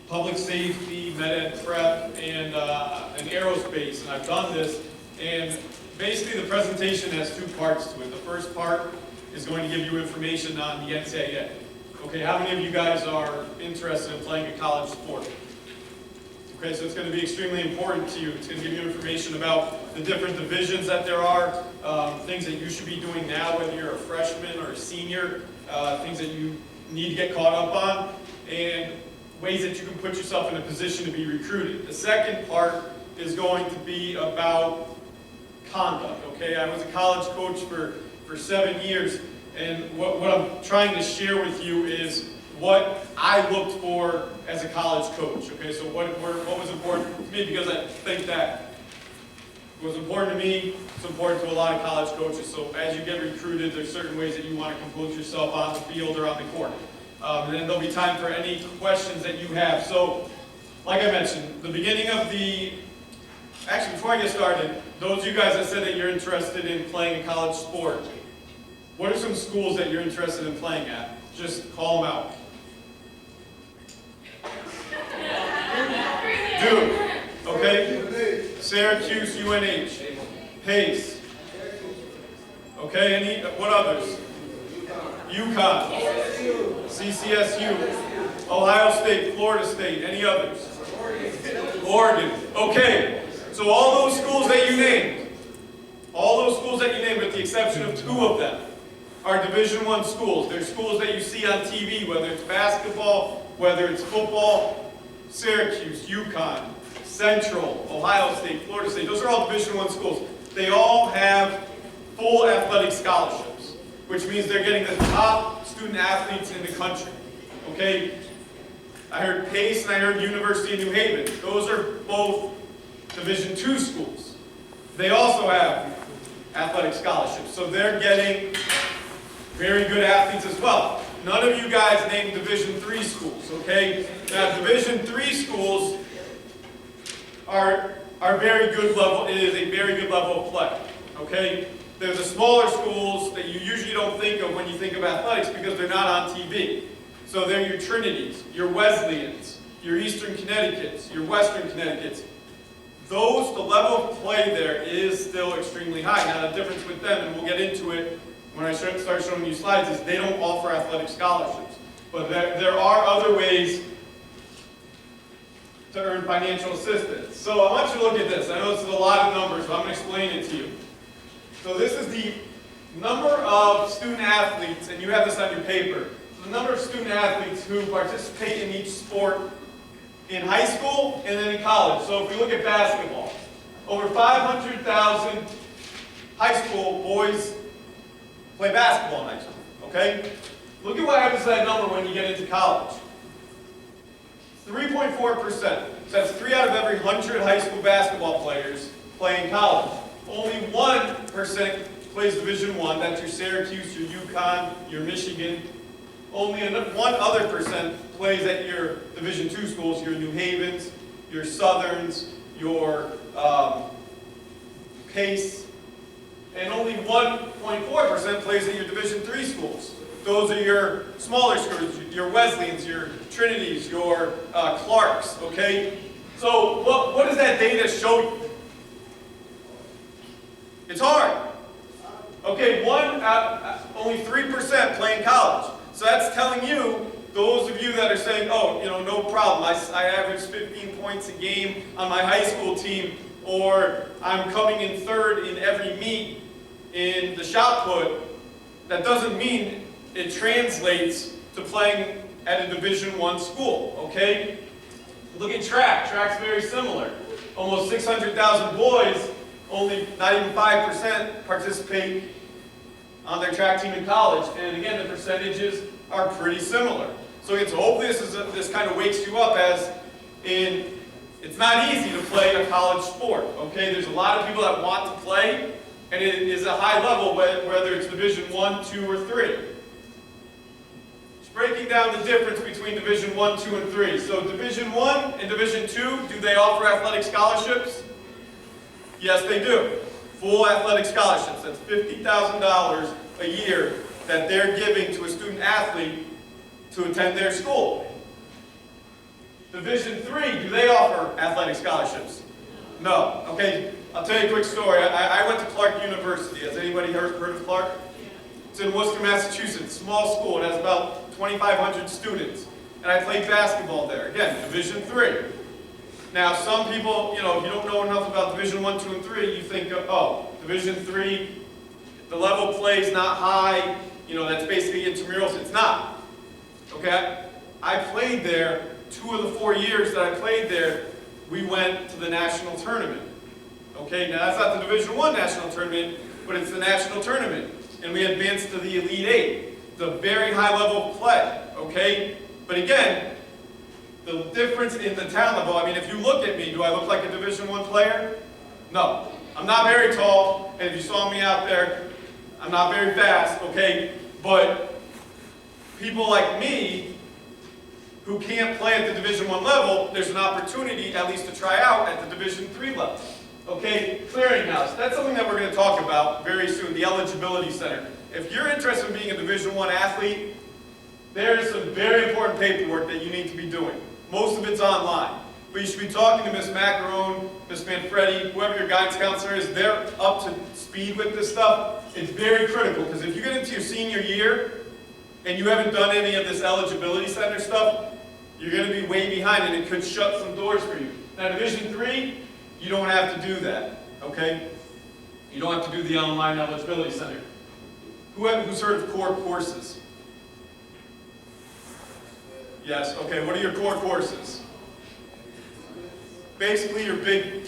public safety, med ed prep, and aerospace, and I've done this. And basically the presentation has two parts to it. The first part is going to give you information on the NCAA. Okay, how many of you guys are interested in playing a college sport? Okay, so it's going to be extremely important to you. It's going to give you information about the different divisions that there are, things that you should be doing now, whether you're a freshman or a senior, things that you need to get caught up on, and ways that you can put yourself in a position to be recruited. The second part is going to be about conduct. Okay, I was a college coach for 7 years, and what I'm trying to share with you is what I looked for as a college coach. Okay, so what was important to me, because I think that was important to me, it's important to a lot of college coaches. So as you get recruited, there's certain ways that you want to compose yourself on the field or on the court. And then there'll be time for any questions that you have. So, like I mentioned, the beginning of actually before I get started, those of you guys that said that you're interested in playing a college sport, what are some schools that you're interested in playing at? Just call them out. Duke, okay? Syracuse, UNH, Pace. Okay, what others? UConn, CCSU, Ohio State, Florida State, any others? Oregon. Okay, so all those schools that you named, with the exception of 2 of them, are Division I schools. They're schools that you see on TV, whether it's basketball, whether it's football. Syracuse, UConn, Central, Ohio State, Florida State, those are all Division I schools. They all have full athletic scholarships, which means they're getting the top student athletes in the country. Okay? I heard Pace and I heard University of New Haven. Those are both Division II schools. They also have athletic scholarships, so they're getting very good athletes as well. None of you guys named Division III schools, okay? Now, Division III schools are very good level. It is a very good level of play, okay? They're the smaller schools that you usually don't think of when you think of athletics because they're not on TV. So they're your Trinities, your Wesleyans, your Eastern Connecticut's, your Western Connecticut's. The level of play there is still extremely high. Now, the difference with them, and we'll get into it when I start showing you slides, is they don't offer athletic scholarships. But there are other ways to earn financial assistance. So I want you to look at this. I know this is a lot of numbers, but I'm going to explain it to you. So this is the number of student athletes, and you have this on your paper. So the number of student athletes who participate in each sport in high school and then in college. So if we look at basketball, over 500,000 high school boys play basketball in high school, okay? Look at what happens to that number when you get into college. 3.4%. So that's 3 out of every 100 high school basketball players play in college. Only 1% plays Division I. That's your Syracuse, your UConn, your Michigan. Only 1 other percent plays at your Division II schools, your New Havens, your Southerns, your Pace, and only 1.4% plays at your Division III schools. Those are your smaller schools, your Wesleyans, your Trinities, your Clarks, okay? So what does that data show you? It's hard. Okay, only 3% play in college. So that's telling you, those of you that are saying, oh, no problem, I average 15 points a game on my high school team, or I'm coming in 3rd in every meet in the shot put, that doesn't mean it translates to playing at a Division I school, okay? Look at track. Track's very similar. Almost 600,000 boys, only not even 5% participate on their track team in college. And again, the percentages are pretty similar. So hopefully this kind of wakes you up as in, it's not easy to play a college sport, okay? There's a lot of people that want to play, and it is a high level, whether it's Division I, II, or III. Just breaking down the difference between Division I, II, and III. So Division I and Division II, do they offer athletic scholarships? Yes, they do. Full athletic scholarships. That's $50,000 a year that they're giving to a student athlete to attend their school. Division III, do they offer athletic scholarships? No. Okay, I'll tell you a quick story. I went to Clark University. Has anybody heard of Clark? It's in Worcester, Massachusetts. Small school. It has about 2,500 students. And I played basketball there. Again, Division III. Now, some people, if you don't know enough about Division I, II, and III, you think, oh, Division III, the level of play is not high. That's basically intramurals. It's not. Okay? I played there. 2 of the 4 years that I played there, we went to the national tournament. Okay, now that's not the Division I national tournament, but it's the national tournament. And we advanced to the Elite Eight. It's a very high level of play. Okay? But again, the difference in the talent level, if you look at me, do I look like a Division I player? No. I'm not very tall, and if you saw me out there, I'm not very fast, okay? But people like me who can't play at the Division I level, there's an opportunity at least to try out at the Division III level. Okay, clearinghouse. That's something that we're going to talk about very soon, the eligibility center. If you're interested in being a Division I athlete, there's some very important paperwork that you need to be doing. Most of it's online. But you should be talking to Ms. Macarone, Ms. Manfredi, whoever your guidance counselor is. They're up to speed with this stuff. It's very critical, because if you get into your senior year and you haven't done any of this eligibility center stuff, you're going to be way behind, and it could shut some doors for you. Now, Division III, you don't have to do that, okay? You don't have to do the online eligibility center. Who's heard of core courses? Yes, okay, what are your core courses? Basically your big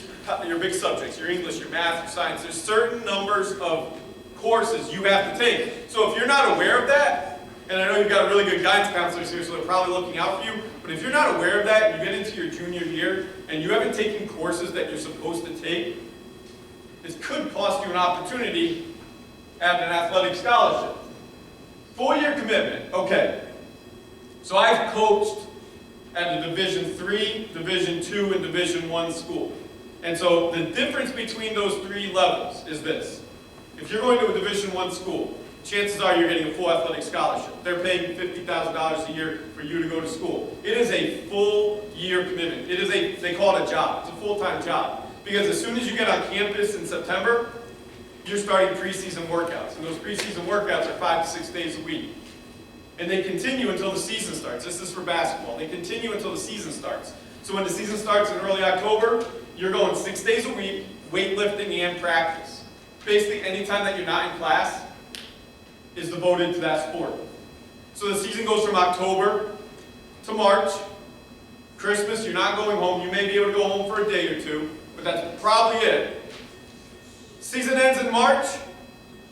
subjects, your English, your math, your science. There's certain numbers of courses you have to take. So if you're not aware of that, and I know you've got really good guidance counselors here, so they're probably looking out for you, but if you're not aware of that, and you get into your junior year, and you haven't taken courses that you're supposed to take, this could cost you an opportunity at an athletic scholarship. 4-year commitment, okay. So I've coached at a Division III, Division II, and Division I school. And so the difference between those 3 levels is this. If you're going to a Division I school, chances are you're getting a full athletic scholarship. They're paying $50,000 a year for you to go to school. It is a full year commitment. They call it a job. It's a full-time job. Because as soon as you get on campus in September, you're starting preseason workouts. And those preseason workouts are 5 to 6 days a week. And they continue until the season starts. This is for basketball. They continue until the season starts. So when the season starts in early October, you're going 6 days a week, weightlifting and practice. Basically, any time that you're not in class is devoted to that sport. So the season goes from October to March. Christmas, you're not going home. You may be able to go home for a day or two, but that's probably it. Season ends in March.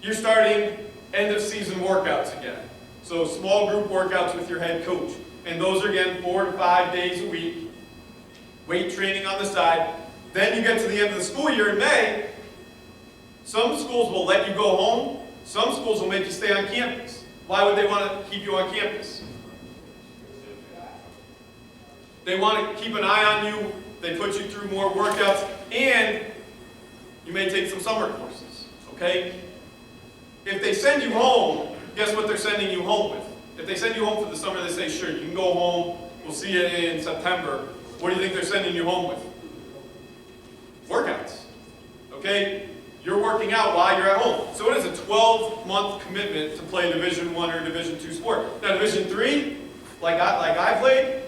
You're starting end of season workouts again. So small group workouts with your head coach. And those are again 4 to 5 days a week. Weight training on the side. Then you get to the end of the school year in May. Some schools will let you go home. Some schools will make you stay on campus. Why would they want to keep you on campus? They want to keep an eye on you. They put you through more workouts. And you may take some summer courses. Okay? If they send you home, guess what they're sending you home with? If they send you home for the summer, they say, sure, you can go home. We'll see you in September. What do you think they're sending you home with? Workouts. Okay? You're working out while you're at home. So it is a 12-month commitment to play Division I or Division II sport. Now Division III, like I played,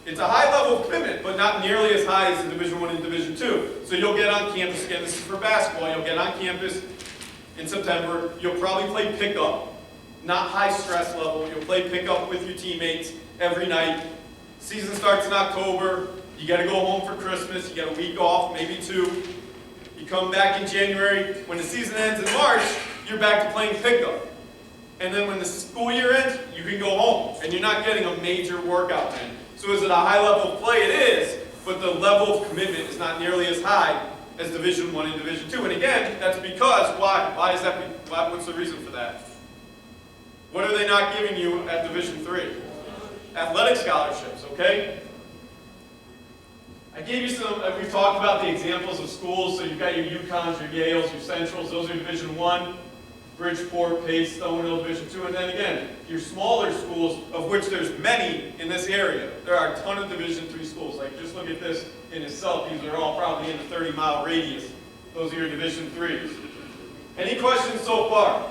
it's a high level of commitment, but not nearly as high as the Division I and Division II. So you'll get on campus, again, this is for basketball, you'll get on campus in September. You'll probably play pickup, not high stress level. You'll play pickup with your teammates every night. Season starts in October. You got to go home for Christmas. You got a week off, maybe 2. You come back in January. When the season ends in March, you're back to playing pickup. And then when the school year ends, you can go home. And you're not getting a major workout in. So is it a high level of play? It is. But the level of commitment is not nearly as high as Division I and Division II. And again, that's because, why? Why is that? What's the reason for that? What are they not giving you at Division III? Athletic scholarships, okay? I gave you some, we've talked about the examples of schools, so you've got your UConns, your Yales, your Centrals, those are Division I. Bridgeport, Pace, Stonehill, Division II, and then again, your smaller schools, of which there's many in this area. There are a ton of Division III schools. Like, just look at this in itself. These are all probably in the 30-mile radius. Those are your Division IIIs. Any questions so far?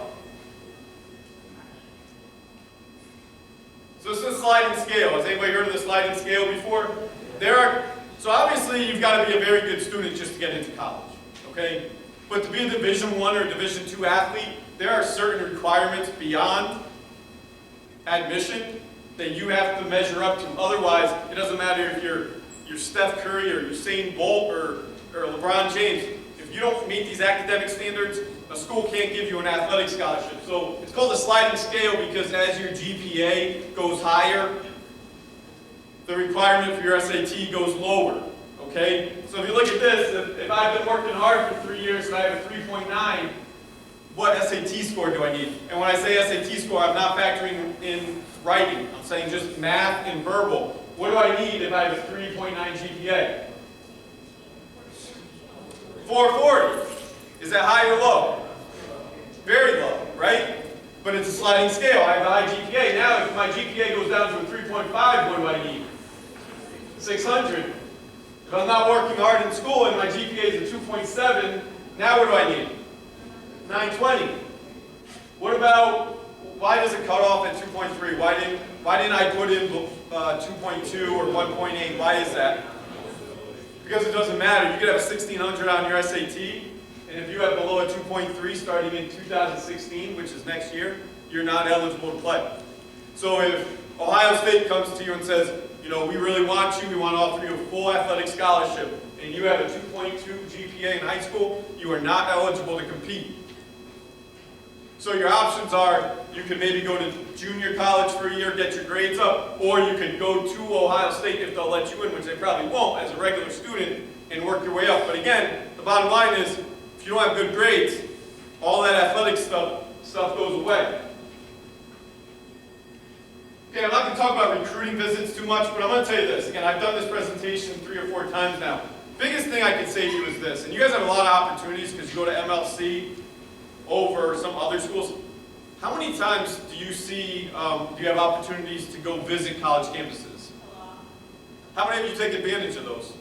So this is a sliding scale. Has anybody heard of the sliding scale before? So obviously you've got to be a very good student just to get into college, okay? But to be a Division I or Division II athlete, there are certain requirements beyond admission that you have to measure up to. Otherwise, it doesn't matter if you're Steph Curry or Usain Bolt or LeBron James. If you don't meet these academic standards, a school can't give you an athletic scholarship. So it's called a sliding scale because as your GPA goes higher, the requirement for your SAT goes lower, okay? So if you look at this, if I've been working hard for 3 years and I have a 3.9, what SAT score do I need? And when I say SAT score, I'm not factoring in writing. I'm saying just math and verbal. What do I need if I have a 3.9 GPA? 440. Is that high or low? Very low, right? But it's a sliding scale. I have a high GPA. Now, if my GPA goes down to a 3.5, what do I need? 600. If I'm not working hard in school and my GPA is a 2.7, now what do I need? 920. What about, why does it cut off at 2.3? Why didn't I put in 2.2 or 1.8? Why is that? Because it doesn't matter. You could have a 1600 on your SAT, and if you have below a 2.3 starting in 2016, which is next year, you're not eligible to play. So if Ohio State comes to you and says, you know, we really want you, we want to offer you a full athletic scholarship, and you have a 2.2 GPA in high school, you are not eligible to compete. So your options are, you can maybe go to junior college for a year, get your grades up, or you can go to Ohio State if they'll let you in, which they probably won't as a regular student, and work your way up. But again, the bottom line is, if you don't have good grades, all that athletic stuff goes away. Okay, I'm not going to talk about recruiting visits too much, but I'm going to tell you this. Again, I've done this presentation 3 or 4 times now. Biggest thing I can say to you is this, and you guys have a lot of opportunities because you go to MLC over some other schools. How many times do you see, do you have opportunities to go visit college campuses? How many of you take advantage of those?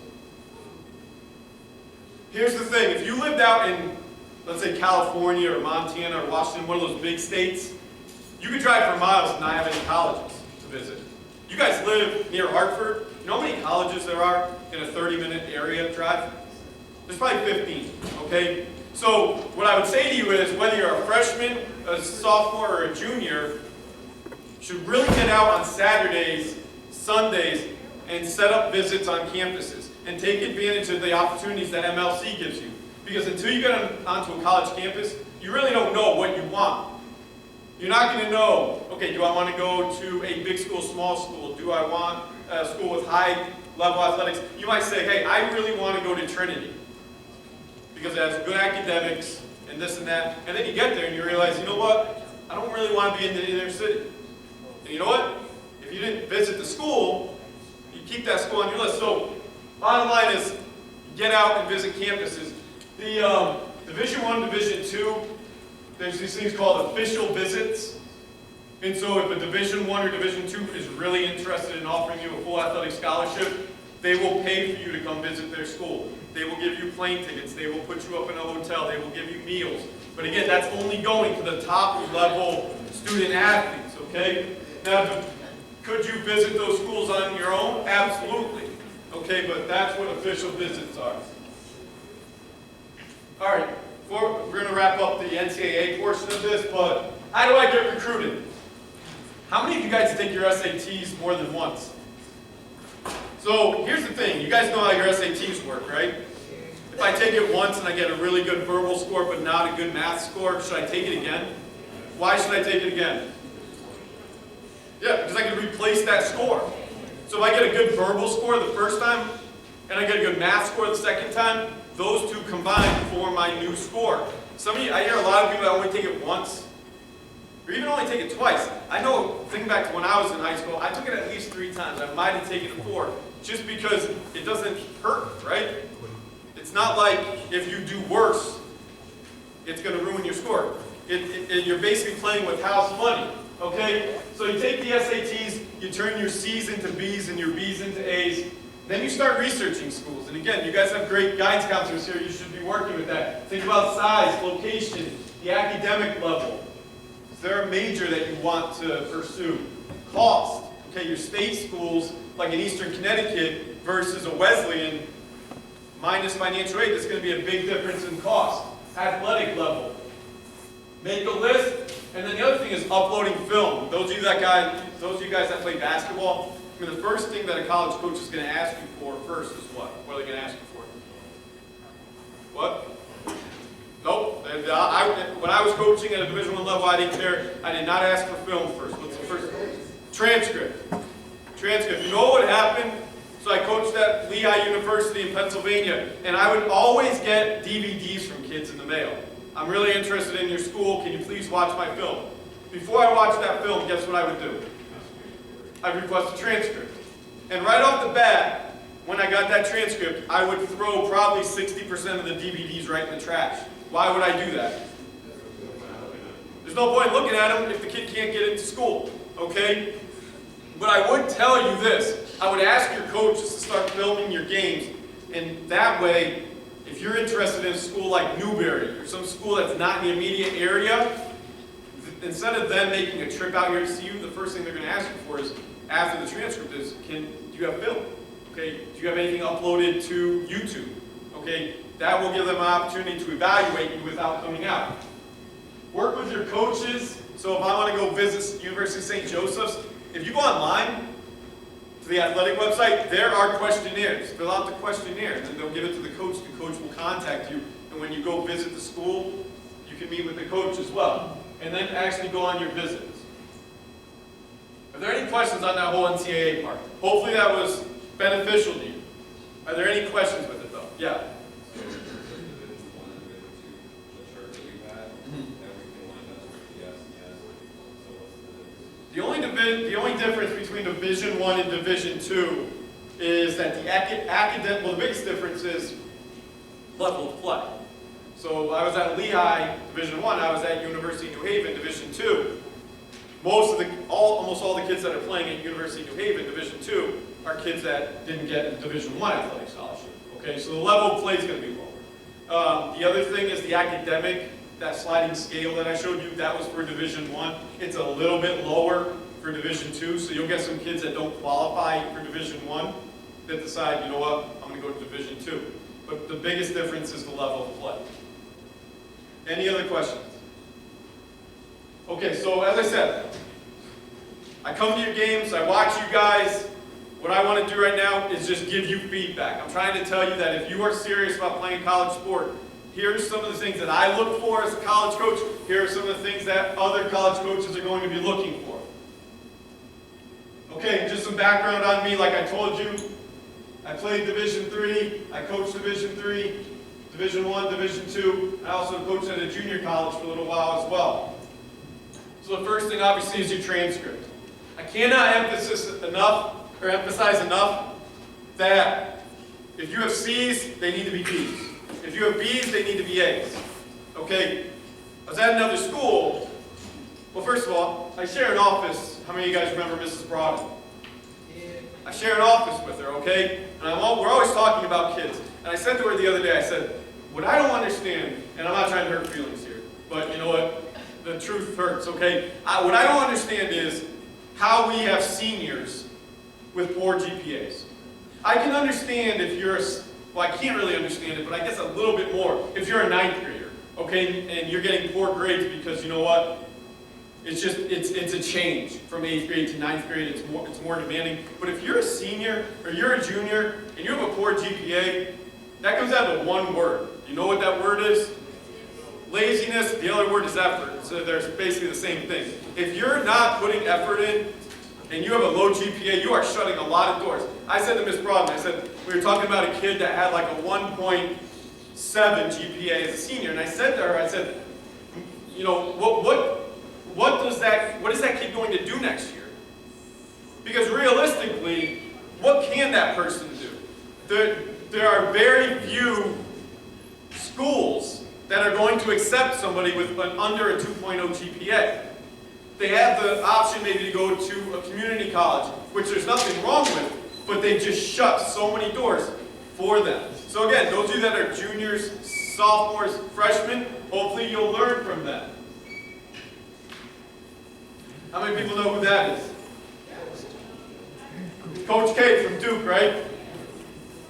Here's the thing, if you lived out in, let's say, California or Montana or Washington, one of those big states, you could drive for miles and not have any colleges to visit. You guys live near Hartford. You know how many colleges there are in a 30-minute area drive? There's probably 15, okay? So what I would say to you is, whether you're a freshman, a sophomore, or a junior, you should really get out on Saturdays, Sundays, and set up visits on campuses, and take advantage of the opportunities that MLC gives you. Because until you get onto a college campus, you really don't know what you want. You're not going to know, okay, do I want to go to a big school, small school? Do I want a school with high-level athletics? You might say, hey, I really want to go to Trinity because it has good academics and this and that. And then you get there and you realize, you know what? I don't really want to be in the inner city. And you know what? If you didn't visit the school, you keep that school on your list. So bottom line is, get out and visit campuses. The Division I, Division II, there's these things called official visits. And so if a Division I or Division II is really interested in offering you a full athletic scholarship, they will pay for you to come visit their school. They will give you plane tickets. They will put you up in a hotel. They will give you meals. But again, that's only going to the top level student athletes, okay? Now, could you visit those schools on your own? Absolutely. Okay, but that's what official visits are. All right, we're going to wrap up the NCAA portion of this, but how do I get recruited? How many of you guys take your SATs more than once? So here's the thing, you guys know how your SATs work, right? If I take it once and I get a really good verbal score but not a good math score, should I take it again? Why should I take it again? Yeah, because I can replace that score. So if I get a good verbal score the first time and I get a good math score the second time, those two combined form my new score. Some of you, I hear a lot of people that only take it once, or even only take it twice. I know, thinking back to when I was in high school, I took it at least 3 times. I might have taken it 4, just because it doesn't hurt, right? It's not like if you do worse, it's going to ruin your score. You're basically playing with house money, okay? So you take the SATs, you turn your C's into B's and your B's into A's, then you start researching schools. And again, you guys have great guidance counselors here, you should be working with that. Think about size, location, the academic level. Is there a major that you want to pursue? Cost, okay, your state schools, like in Eastern Connecticut versus a Wesleyan, minus financial aid, there's going to be a big difference in cost. Athletic level. Make a list, and then the other thing is uploading film. Those of you guys that play basketball, I mean, the first thing that a college coach is going to ask you for first is what? What are they going to ask you for? What? Nope. When I was coaching at a Division I level, I didn't care. I did not ask for film first. What's the first? Transcript. Transcript. You know what happened? So I coached at Lehigh University in Pennsylvania, and I would always get DVDs from kids in the mail. I'm really interested in your school. Can you please watch my film? Before I watched that film, guess what I would do? I'd request a transcript. And right off the bat, when I got that transcript, I would throw probably 60% of the DVDs right in the trash. Why would I do that? There's no point looking at them if the kid can't get into school, okay? But I would tell you this. I would ask your coaches to start filming your games, and that way, if you're interested in a school like Newberry, or some school that's not in the immediate area, instead of them making a trip out here to see you, the first thing they're going to ask you for is, after the transcript is, do you have film? Okay, do you have anything uploaded to YouTube? Okay, that will give them an opportunity to evaluate you without coming out. Work with your coaches. So if I want to go visit University of St. Joseph's, if you go online to the athletic website, there are questionnaires. Fill out the questionnaire, and then they'll give it to the coach. The coach will contact you, and when you go visit the school, you can meet with the coach as well, and then actually go on your visits. Are there any questions on that whole NCAA part? Hopefully that was beneficial to you. Are there any questions with it though? Yeah. The only difference between Division I and Division II is that the biggest difference is level of play. So I was at Lehigh, Division I. I was at University of New Haven, Division II. Almost all the kids that are playing at University of New Haven, Division II, are kids that didn't get a Division I athletic scholarship. Okay, so the level of play is going to be lower. The other thing is the academic. That sliding scale that I showed you, that was for Division I. It's a little bit lower for Division II, so you'll get some kids that don't qualify for Division I that decide, you know what, I'm going to go to Division II. But the biggest difference is the level of play. Any other questions? Okay, so as I said, I come to your games, I watch you guys. What I want to do right now is just give you feedback. I'm trying to tell you that if you are serious about playing college sport, here's some of the things that I look for as a college coach. Here are some of the things that other college coaches are going to be looking for. Okay, just some background on me. Like I told you, I played Division III. I coached Division III, Division I, Division II. I also coached at a junior college for a little while as well. So the first thing, obviously, is your transcript. I cannot emphasize enough that if you have C's, they need to be D's. If you have B's, they need to be A's. Okay? I was at another school. Well, first of all, I share an office. How many of you guys remember Mrs. Broaden? Yeah. I share an office with her, okay? And we're always talking about kids. And I said to her the other day, I said, what I don't understand, and I'm not trying to hurt feelings here, but you know what? The truth hurts, okay? What I don't understand is how we have seniors with poor GPAs. I can understand if you're well, I can't really understand it, but I guess a little bit more. If you're a ninth grader, okay, and you're getting poor grades because you know what? It's a change from 8th grade to 9th grade. It's more demanding. But if you're a senior or you're a junior and you have a poor GPA, that comes down to one word. You know what that word is? Laziness. The other word is effort. So they're basically the same thing. If you're not putting effort in, and you have a low GPA, you are shutting a lot of doors. I said to Ms. Broadman, I said, we were talking about a kid that had like a 1.7 GPA as a senior, and I said to her, I said, you know, what is that kid going to do next year? Because realistically, what can that person do? There are very few schools that are going to accept somebody with an under a 2.0 GPA. They have the option maybe to go to a community college, which there's nothing wrong with, but they just shut so many doors for them. So again, those of you that are juniors, sophomores, freshmen, hopefully you'll learn from them. How many people know who that is? Coach K from Duke, right?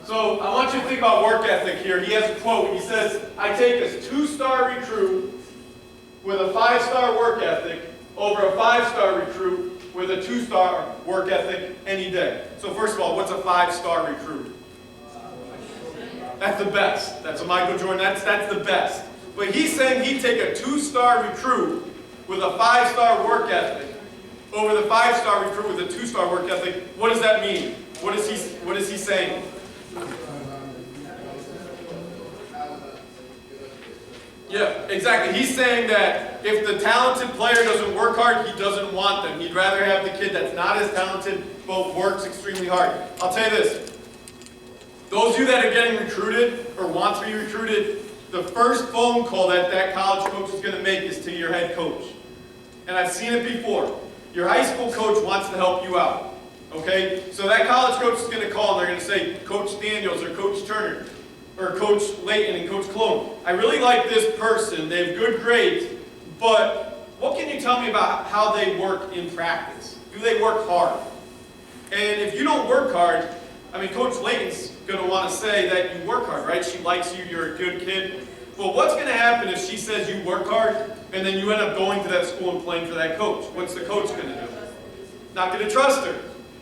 So I want you to think about work ethic here. He has a quote. He says, I take a 2-star recruit with a 5-star work ethic over a 5-star recruit with a 2-star work ethic any day. So first of all, what's a 5-star recruit? That's the best. That's a Michael Jordan. That's the best. But he's saying he'd take a 2-star recruit with a 5-star work ethic over the 5-star recruit with a 2-star work ethic. What does that mean? What is he saying? Yeah, exactly. He's saying that if the talented player doesn't work hard, he doesn't want them. He'd rather have the kid that's not as talented but works extremely hard. I'll tell you this. Those of you that are getting recruited or want to be recruited, the first phone call that that college coach is going to make is to your head coach. And I've seen it before. Your high school coach wants to help you out. Okay? So that college coach is going to call and they're going to say, Coach Daniels or Coach Turner or Coach Layton and Coach Cologne, I really like this person. They have good grades, but what can you tell me about how they work in practice? Do they work hard? And if you don't work hard, I mean, Coach Layton's going to want to say that you work hard, right? She likes you, you're a good kid. But what's going to happen if she says you work hard and then you end up going to that school and playing for that coach? What's the coach going to do? Not going to trust her.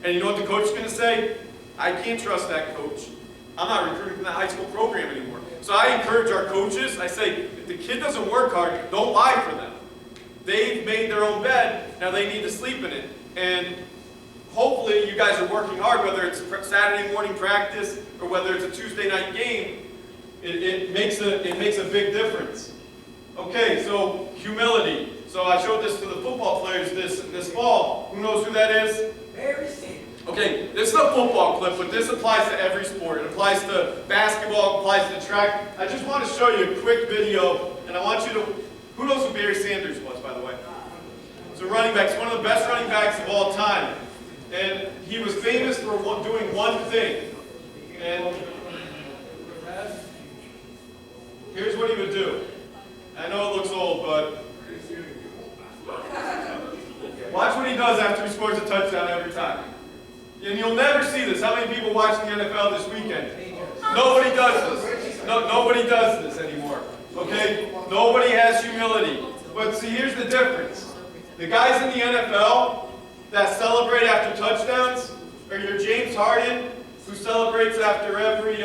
And you know what the coach is going to say? I can't trust that coach. I'm not recruiting from that high school program anymore. So I encourage our coaches, I say, if the kid doesn't work hard, don't lie for them. They've made their own bed, now they need to sleep in it. And hopefully you guys are working hard, whether it's Saturday morning practice or whether it's a Tuesday night game. It makes a big difference. Okay, so humility. So I showed this to the football players this fall. Who knows who that is? Barry Sanders. Okay, this is a football clip, but this applies to every sport. It applies to basketball, it applies to track. I just want to show you a quick video, and I want you to, who knows who Barry Sanders was, by the way? He's a running back. He's one of the best running backs of all time. And he was famous for doing one thing. And here's what he would do. I know it looks old, but watch what he does after he scores a touchdown every time. And you'll never see this. How many people watch the NFL this weekend? Nobody does this. Nobody does this anymore. Okay? Nobody has humility. But see, here's the difference. The guys in the NFL that celebrate after touchdowns are your James Harden, who celebrates after every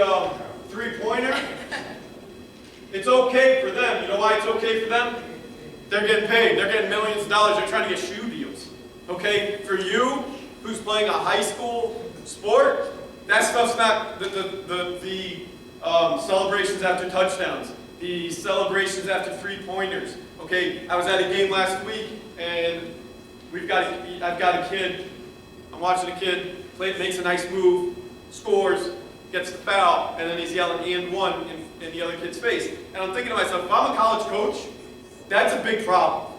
three-pointer. It's okay for them. You know why it's okay for them? They're getting paid. They're getting millions of dollars. They're trying to get shoe deals. Okay? For you, who's playing a high school sport, that stuff's not the celebrations after touchdowns, the celebrations after three-pointers. Okay? I was at a game last week, and I've got a kid. I'm watching a kid makes a nice move, scores, gets the foul, and then he's yelling "and one" in the other kid's face. And I'm thinking to myself, if I'm a college coach, that's a big problem.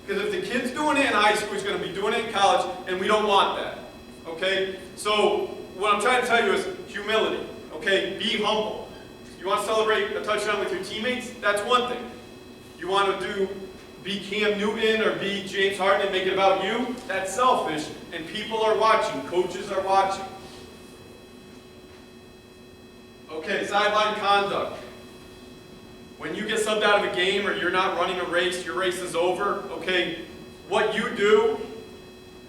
Because if the kid's doing it in high school, he's going to be doing it in college, and we don't want that. Okay? So what I'm trying to tell you is humility. Okay? Be humble. You want to celebrate a touchdown with your teammates? That's one thing. You want to be Cam Newton or be James Harden and make it about you? That's selfish, and people are watching. Coaches are watching. Okay, sideline conduct. When you get subbed out of a game or you're not running a race, your race is over, okay, what you do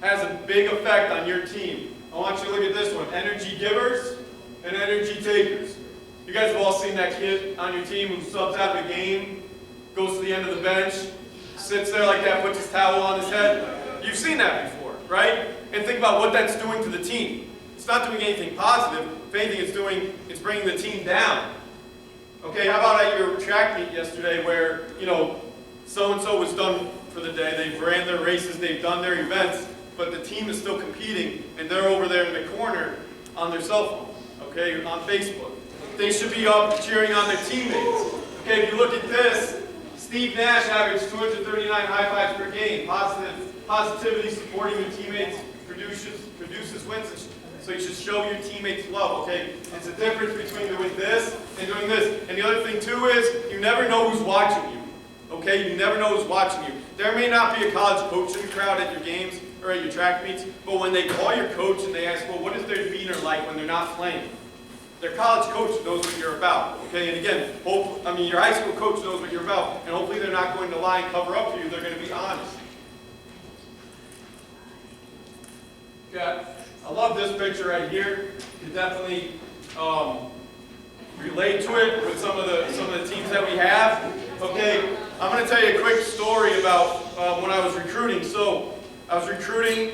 has a big effect on your team. I want you to look at this one. Energy givers and energy takers. You guys have all seen that kid on your team who subs out of a game, goes to the end of the bench, sits there like that, puts his towel on his head. You've seen that before, right? And think about what that's doing to the team. It's not doing anything positive. If anything, it's bringing the team down. Okay, how about at your track meet yesterday where, so-and-so was done for the day, they've ran their races, they've done their events, but the team is still competing, and they're over there in the corner on their cell phone, okay, on Facebook. They should be up cheering on their teammates. Okay, if you look at this, Steve Nash averaged 239 high fives per game. Positivity, supporting your teammates produces wins. So you should show your teammates love, okay? It's a difference between doing this and doing this. And the other thing too is, you never know who's watching you, okay? You never know who's watching you. There may not be a college coach in the crowd at your games or at your track meets, but when they call your coach and they ask, well, what is their demeanor like when they're not playing? Their college coach knows what you're about, okay? And again, your high school coach knows what you're about, and hopefully they're not going to lie and cover up for you. They're going to be honest. Yeah, I love this picture right here. You can definitely relate to it with some of the teams that we have. Okay, I'm going to tell you a quick story about when I was recruiting. So I was recruiting.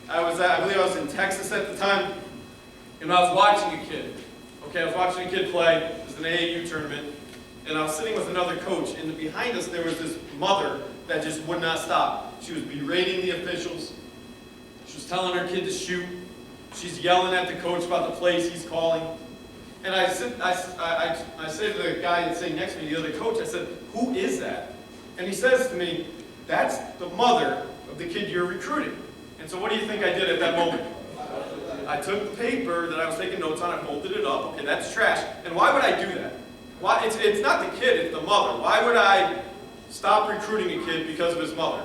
I believe I was in Texas at the time, and I was watching a kid. Okay, I was watching a kid play. It was an AAU tournament, and I was sitting with another coach. And behind us, there was this mother that just would not stop. She was berating the officials. She was telling her kid to shoot. She's yelling at the coach about the plays he's calling. And I said to the guy that's sitting next to me, the other coach, I said, who is that? And he says to me, that's the mother of the kid you're recruiting. And so what do you think I did at that moment? I took the paper that I was taking notes on, I folded it up. Okay, that's trash. And why would I do that? Why? It's not the kid, it's the mother. Why would I stop recruiting a kid because of his mother?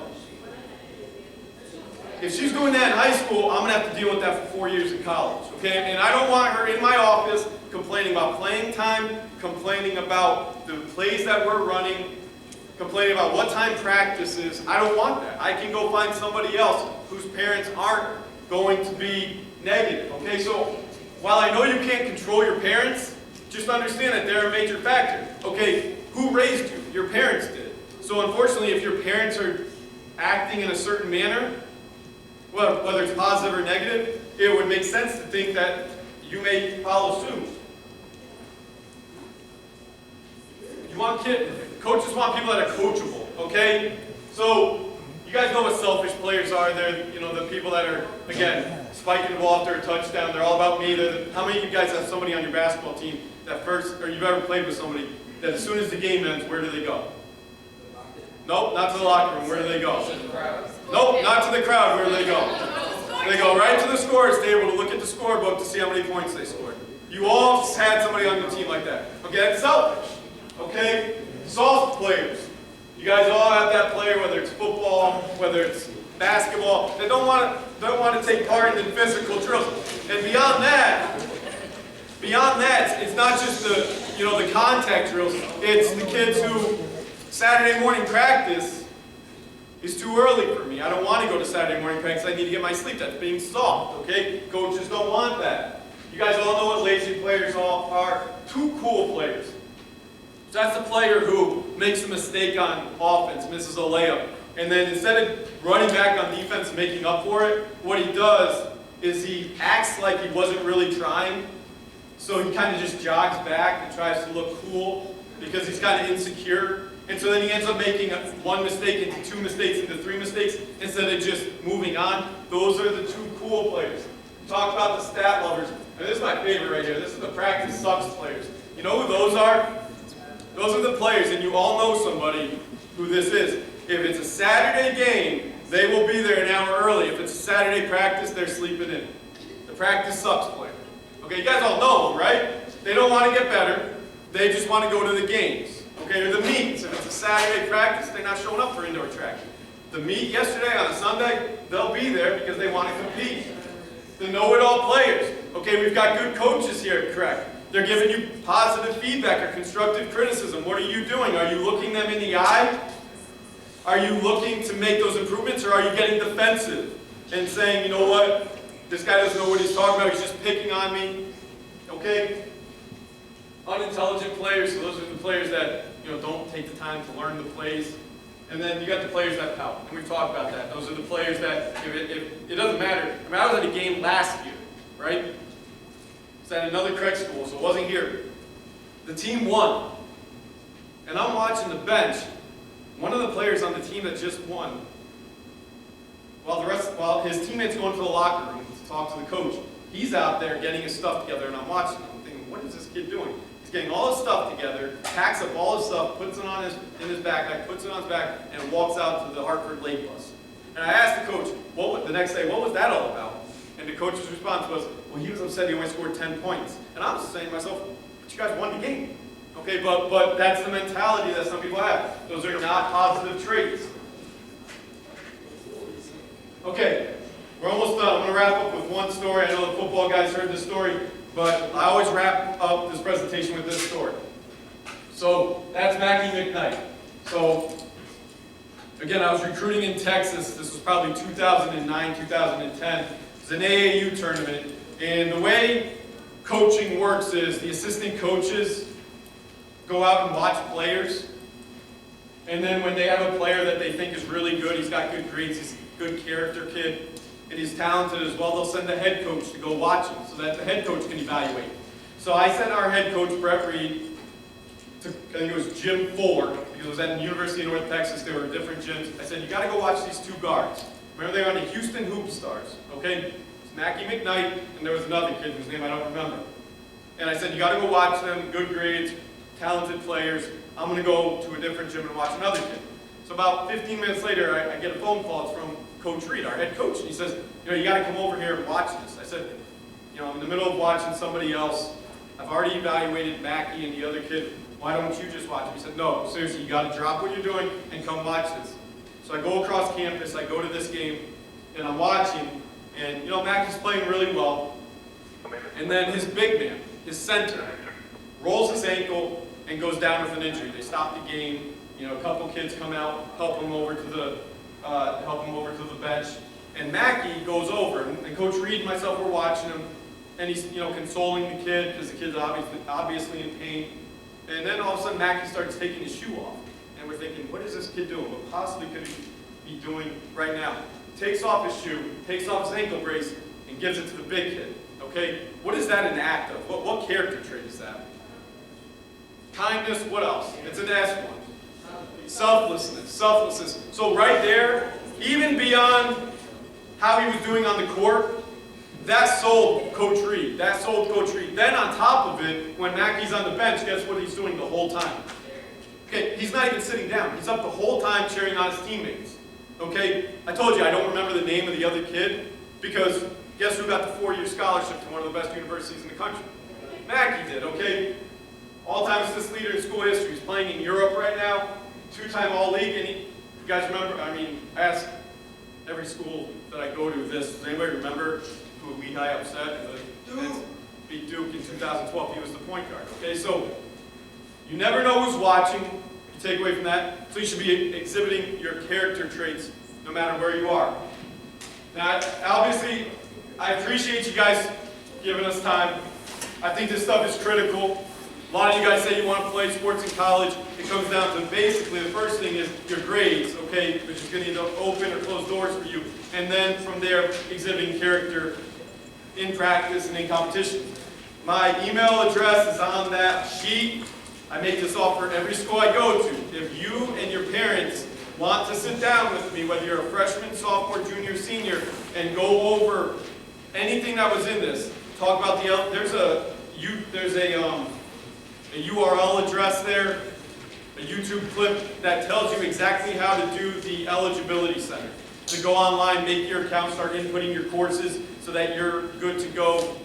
If she's doing that in high school, I'm going to have to deal with that for 4 years in college, okay? And I don't want her in my office complaining about playing time, complaining about the plays that we're running, complaining about what time practice is. I don't want that. I can go find somebody else whose parents aren't going to be negative, okay? So while I know you can't control your parents, just understand that they're a major factor. Okay, who raised you? Your parents did. So unfortunately, if your parents are acting in a certain manner, well, whether it's positive or negative, it would make sense to think that you may follow suit. Coaches want people that are coachable, okay? So you guys know what selfish players are. They're, the people that are, again, spiking the ball after a touchdown. They're all about me. How many of you guys have somebody on your basketball team or you've ever played with somebody that as soon as the game ends, where do they go? Nope, not to the locker room. Where do they go? Nope, not to the crowd. Where do they go? They go right to the scorer's table to look at the scorebook to see how many points they scored. You all had somebody on your team like that. Okay, that's selfish. Okay? Soft players. You guys all have that player, whether it's football, whether it's basketball, that don't want to take part in the physical drills. And beyond that, it's not just the contact drills. It's the kids who Saturday morning practice is too early for me. I don't want to go to Saturday morning practice. I need to get my sleep. That's being soft, okay? Coaches don't want that. You guys all know what lazy players are. Too cool players. So that's the player who makes a mistake on offense, misses a layup, and then instead of running back on defense and making up for it, what he does is he acts like he wasn't really trying. So he kind of just jogs back and tries to look cool because he's kind of insecure. And so then he ends up making one mistake into two mistakes into three mistakes instead of just moving on. Those are the two cool players. Talk about the stat lovers. And this is my favorite right here. This is the practice sucks players. You know who those are? Those are the players, and you all know somebody who this is. If it's a Saturday game, they will be there an hour early. If it's a Saturday practice, they're sleeping in. The practice sucks player. Okay, you guys all know them, right? They don't want to get better. They just want to go to the games. Okay, or the meets. If it's a Saturday practice, they're not showing up for indoor track. The meet yesterday on a Sunday, they'll be there because they want to compete. The know-it-all players. Okay, we've got good coaches here, correct? They're giving you positive feedback or constructive criticism. What are you doing? Are you looking them in the eye? Are you looking to make those improvements, or are you getting defensive and saying, you know what, this guy doesn't know what he's talking about, he's just picking on me? Okay? Unintelligent players, so those are the players that don't take the time to learn the plays. And then you got the players that pout, and we've talked about that. Those are the players that, if it doesn't matter. I mean, I was at a game last year, right? It's at another Craig school, so it wasn't here. The team won. And I'm watching the bench. One of the players on the team that just won, while his teammates going to the locker room to talk to the coach, he's out there getting his stuff together, and I'm watching him. I'm thinking, what what is this kid doing? He's getting all his stuff together, packs up all his stuff, puts it on in his backpack, puts it on his back, and walks out to the Hartford late bus. And I asked the coach, the next day, what was that all about? And the coach's response was, well, he was upset he only scored 10 points. And I was saying to myself, but you guys won the game. Okay, but that's the mentality that some people have. Those are not positive traits. Okay, we're almost done. I'm going to wrap up with one story. I know the football guys heard this story, but I always wrap up this presentation with this story. So that's Mackie McKnight. So again, I was recruiting in Texas. This was probably 2009, 2010. It was an AAU tournament. And the way coaching works is the assistant coaches go out and watch players. And then when they have a player that they think is really good, he's got good grades, he's a good character kid, and he's talented as well, they'll send the head coach to go watch him so that the head coach can evaluate. So I sent our head coach, Brett Reed, to, I think it was Gym 4, because it was at the University of North Texas, there were different gyms. I said, you got to go watch these two guards. Remember, they were on the Houston Hoop Stars, okay? It's Mackie McKnight, and there was another kid whose name I don't remember. And I said, you got to go watch them, good grades, talented players. I'm going to go to a different gym and watch another kid. So about 15 minutes later, I get a phone call. It's from Coach Reed, our head coach. And he says, you got to come over here and watch this. I said, I'm in the middle of watching somebody else. I've already evaluated Mackie and the other kid. Why don't you just watch him? He said, no, seriously, you got to drop what you're doing and come watch this. So I go across campus, I go to this game, and I'm watching. And, Mackie's playing really well. And then his big man, his center, rolls his ankle and goes down with an injury. They stop the game. A couple kids come out, help him over to the bench, and Mackie goes over. And Coach Reed and myself were watching him, and he's consoling the kid because the kid's obviously in pain. And then all of a sudden, Mackie starts taking his shoe off, and we're thinking, what is this kid doing? What possibly could he be doing right now? Takes off his shoe, takes off his ankle brace, and gives it to the big kid. Okay, what is that an act of? What character trait is that? Kindness, what else? It's an S one. Selflessness. So right there, even beyond how he was doing on the court, that sold Coach Reed. Then on top of it, when Mackie's on the bench, guess what he's doing the whole time? Okay, he's not even sitting down. He's up the whole time cheering on his teammates. Okay, I told you I don't remember the name of the other kid because guess who got the 4-year scholarship to one of the best universities in the country? Mackie did, okay? All-time assist leader in school history. He's playing in Europe right now. 2-time All-League. And you guys remember, I ask every school that I go to this. Does anybody remember who Lehigh upset? Beat Duke in 2012. He was the point guard, okay? So you never know who's watching. You take away from that. So you should be exhibiting your character traits no matter where you are. Now, obviously, I appreciate you guys giving us time. I think this stuff is critical. A lot of you guys say you want to play sports in college. It comes down to basically the first thing is your grades, okay, which is going to either open or close doors for you. And then from there, exhibiting character in practice and in competition. My email address is on that sheet. I make this offer every school I go to. If you and your parents want to sit down with me, whether you're a freshman, sophomore, junior, senior, and go over anything that was in this, talk about there's a URL address there, a YouTube clip that tells you exactly how to do the eligibility center. To go online, make your account, start inputting your courses so that you're good to go.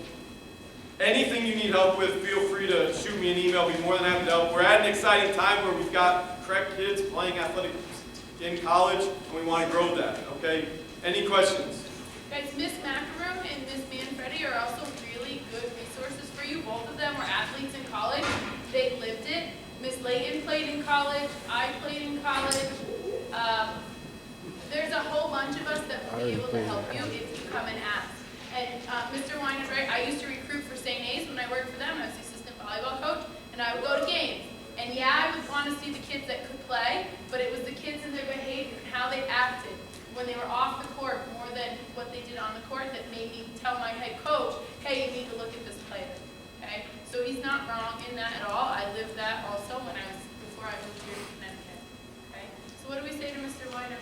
Anything you need help with, feel free to shoot me an email. I'll be more than happy to help. We're at an exciting time where we've got correct kids playing athletics in college, and we want to grow that, okay? Any questions? Guys, Miss Macaroon and Miss Manfredi are also really good resources for you. Both of them were athletes in college. They lived it. Miss Layton played in college. I played in college. There's a whole bunch of us that will be able to help you if you come and ask. And Mr. Wine is right. I used to recruit for St. A's when I worked for them. I was the assistant volleyball coach, and I would go to games. And yeah, I would want to see the kids that could play, but it was the kids and their behavior and how they acted when they were off the court more than what they did on the court that made me tell my head coach, hey, you need to look at this player. Okay? So he's not wrong in that at all. I lived that also before I moved here to Connecticut. Okay? So what do we say to Mr. Weiner?